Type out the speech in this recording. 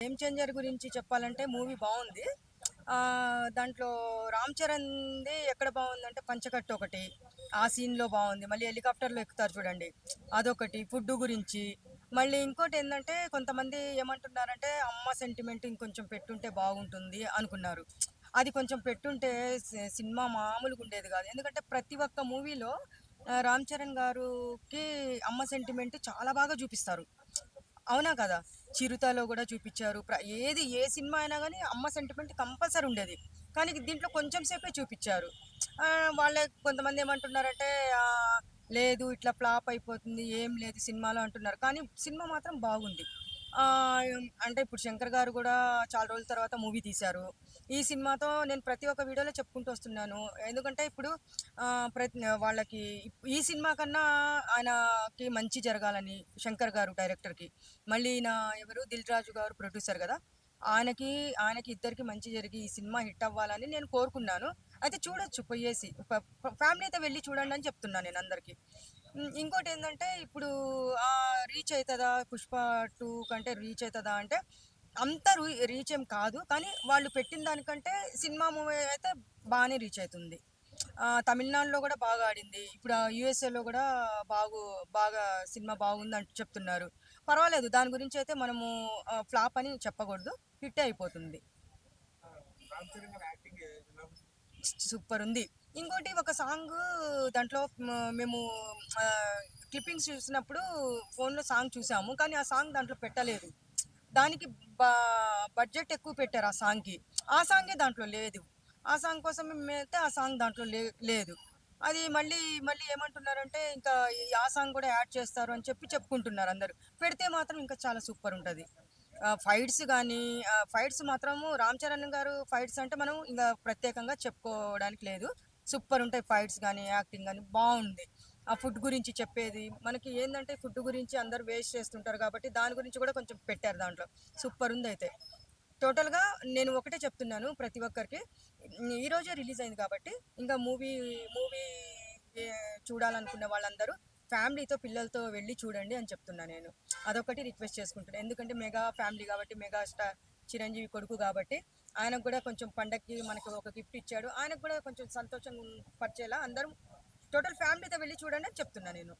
Game changer గురించి చెప్పాలంటే movie బావుంది. దాంట్లో 'రామ్ చరణ్‌ది' ఎక్కడ బావుందంటే పంచకట్టు ఒకటి. ఆ సీన్‌లో బావుంది. మళ్ళీ హెలికాప్టర్‌లో ఎక్కుతారు చూడండి. అదొకటి. ఫుడ్డు గురించి. మళ్ళీ ఇంకోటేందంటే కొంతమంది ఏమంటున్నారంటే అమ్మ సెంటిమెంట్ ఇంకొంచెం పెట్టుంటే బాగుంటుంది అనుకున్నారు. అది కొంచెం పెట్టుంటే సినిమా మామూలుగుండేది గాదు. ఎందుకంటే ప్రతి ఒక్క మూవీలో 'రామ్ చరణ్' గారుకి అమ్మ సెంటిమెంట్ చాలా బాగా చూపిస్తారు. అవునా కదా! 'చిరుత'లో గూడా చూపిచ్చారు. ఏ సినిమా అయినా గాని అమ్మ సెంటిమెంట్ కంపల్సరీ ఉండేది. కానీ దీంట్లో కొంచెం సేపే చూపిచ్చారు. వాళ్ళే కొంతమంది ఏమంటున్నారంటే ఆహ్, లేదు ఇట్లా ఫ్లాప్ అయిపోతుంది. ఏం లేదు సినిమాలో అంటున్నారు. కానీ సినిమా మాత్రం బాగుంది. అంటే ఇప్పుడు 'శంకర్' గారు గూడా చాలా రోజుల తర్వాత మూవీ తీశారు. ఈ సినిమాతో నేను ప్రతి ఒక్క వీడియోలో చెప్పుకుంటూ వస్తున్నాను. ఎందుకంటే ఇప్పుడు వాళ్ళకి ఈ సినిమా కన్నా ఆయనకి మంచి జరగాలని 'శంకర్' గారు డైరెక్టర్‌కి. మళ్ళీ ఈయన ఎవరు 'దిల్ రాజు' గారు ప్రొడ్యూసర్ గదా! ఆయనకి, ఆయనకి ఇద్దరికి మంచి జరిగి ఈ సినిమా హిట్ అవ్వాలని నేను కోరుకున్నాను. అయితే చూడొచ్చు పొయ్యేసి. ఫ్యామిలీతో వెళ్లి చూడండని చెప్తున్నా నేనందరికి. ఇంకోటేందంటే ఇప్పుడు రీచ్ అయితదా 'పుష్ప 2' కంటే రీచ్ అయితదా అంటే అంత రీచ్ ఏం కాదు. కానీ వాళ్ళు పెట్టిన దానికంటే సినిమా మూవీ అయితే బానే రీచ్ అయితుంది. తమిళనాడులో గూడా బాగా ఆడింది. ఇప్పుడు యూఎస్ఏలో గూడా బాగా సినిమా బాగుందంటూ చెప్తున్నారు. పర్వాలేదు దాని గురించయితే మనము ఫ్లాప్ అని చెప్పకూడదు. హిట్టే అయిపోతుంది. సూపరుంది. ఇంకోటి ఒక సాంగు దాంట్లో మేము క్లిప్పింగ్స్ చూసినప్పుడు ఫోన్‌లో సాంగ్ చూసాము. కానీ ఆ సాంగ్ దాంట్లో పెట్టలేదు. దానికి బా బడ్జెట్ ఎక్కువ పెట్టారు ఆ సాంగ్‌కి. ఆ సాంగే దాంట్లో లేదు. ఆ సాంగ్ కోసం మేమైతే ఆ సాంగ్ దాంట్లో లేదు. అది మళ్ళీ ఏమంటున్నారంటే ఇంకా ఆ సాంగ్ గూడా యాడ్ చేస్తారు అని చెప్పుకుంటున్నారు అందరూ. పెడితే మాత్రం ఇంకా చాలా సూపరుంటది. ఫైట్స్ గానీ ఫైట్స్ మాత్రము 'రామ్ చరణ్' గారు ఫైట్స్ అంటే మనం ఇంగ ప్రత్యేకంగా చెప్పుకోవడానికి లేదు. సూపరుంటాయి ఫైట్స్ గానీ, యాక్టింగ్ గానీ బావుంది. ఆ ఫుడ్ గురించి చెప్పేది మనకి ఏందంటే ఫుడ్ గురించి అందరూ వేస్ట్ చేస్తుంటారు కాబట్టి దాని గురించి గూడా కొంచెం పెట్టారు దాంట్లో. సూపరుందయితే. టోటల్‌గా నేను ఒకటే చెప్తున్నాను ప్రతి ఒక్కరికి. ఈరోజే రిలీజ్ అయింది కాబట్టి ఇంకా మూవీ చూడాలనుకునే వాళ్ళందరూ ఫ్యామిలీతో పిల్లలతో వెళ్లి చూడండి అని చెప్తున్నా నేను. అదొకటి రిక్వెస్ట్ చేసుకుంటున్నా. ఎందుకంటే మెగా ఫ్యామిలీ కాబట్టి మెగాస్టార్ చిరంజీవి కొడుకు కాబట్టి ఆయనకు గూడా కొంచెం పండక్కి మనకు ఒక గిఫ్ట్ ఇచ్చాడు. ఆయనకు గూడా కొంచెం సంతోషం పరిచేలా అందరం టోటల్ ఫ్యామిలీతో వెళ్లి చూడండి అని చెప్తున్నా నేను.